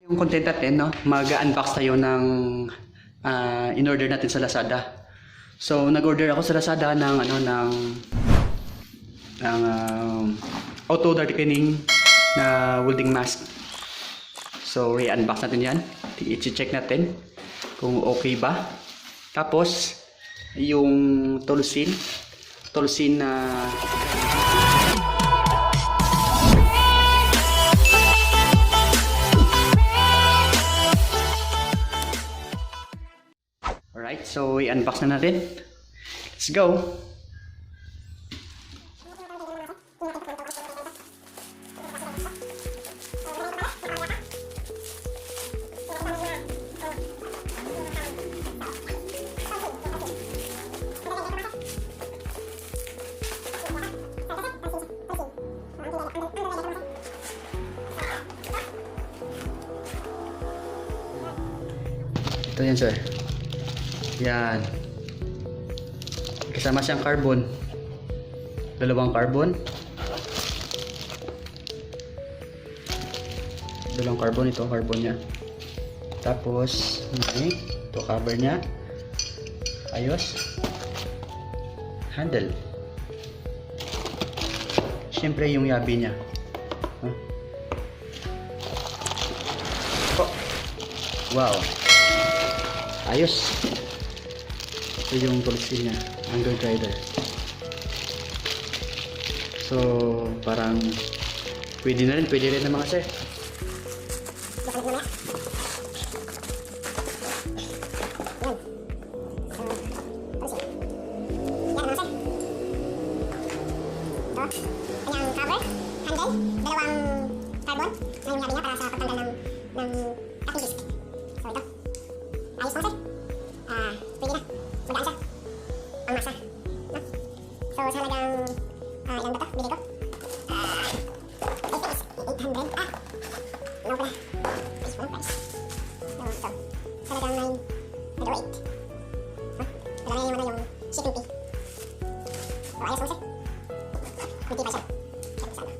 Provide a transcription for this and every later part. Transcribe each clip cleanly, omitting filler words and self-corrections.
Yung content natin, no? Mag-unbox tayo ng in-order natin sa Lazada. So, nag-order ako sa Lazada ng auto darkening na welding mask. So, i-unbox natin yan. I-check natin kung okay ba. Tapos, yung Tolsen na alright, so i-unbox na natin. Let's go! Ito yan, sir. Yan. Kasama siyang carbon. Dalawang carbon. Dalawang carbon. Ito carbon niya. Tapos, may ito cover niya. Ayos. Handle. Siyempre yung yabi niya. Oh. Wow. Ayos. Ito yung Tolsen niya, angle grinder. So, parang pwede rin na mga sir. So, sa halagang, ilan ba ito? Bili ko? Ito is 800. Ano pala? Is one price. So, ito. Sa halagang 908. Wala na yung shipping fee. So, ayos mo siya. Hindi pa siya. Check mo sana.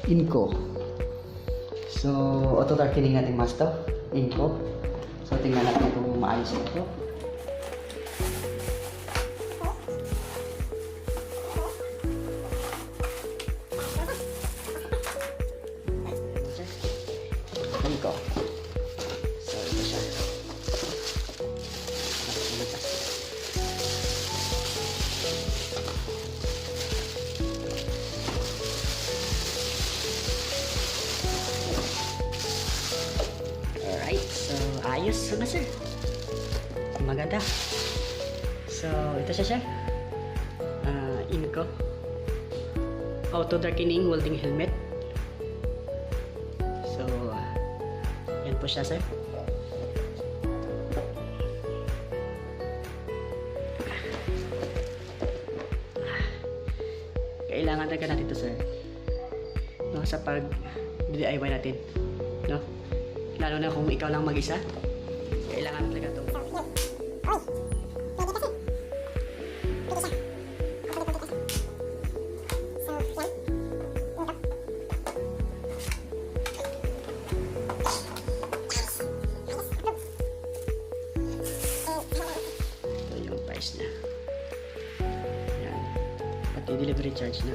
Ingco. So, auto darkening natin mask to. Ingco. So, tingnan natin kung maayos ito. Ingco. So, ito siya. Ayos na sir. Maganda. So, ito siya sir. Ingco. Auto darkening welding helmet. So, yan po siya sir. Kailangan talaga natin ito sir. No, sa pag DIY natin. No? Lalo na kung ikaw lang mag-isa. Kailangan talaga ito. Ito yung price na. Yan. Pati delivery charge na.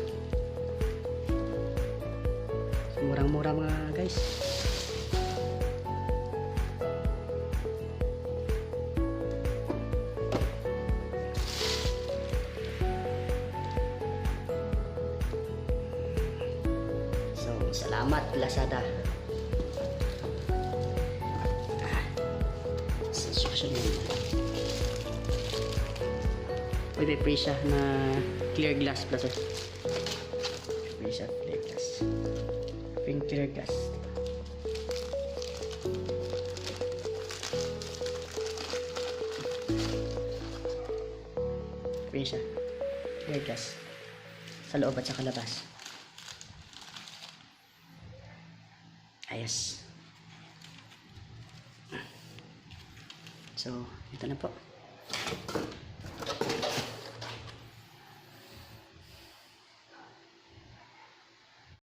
Murang-mura mga guys. Salamat Lazada. Actually, may pre siya na clear glass pala, sir. Pre siya clear glass. Pink clear glass. Pre siya clear glass sa loob at sa kalabas. Ayos. So, ito na po.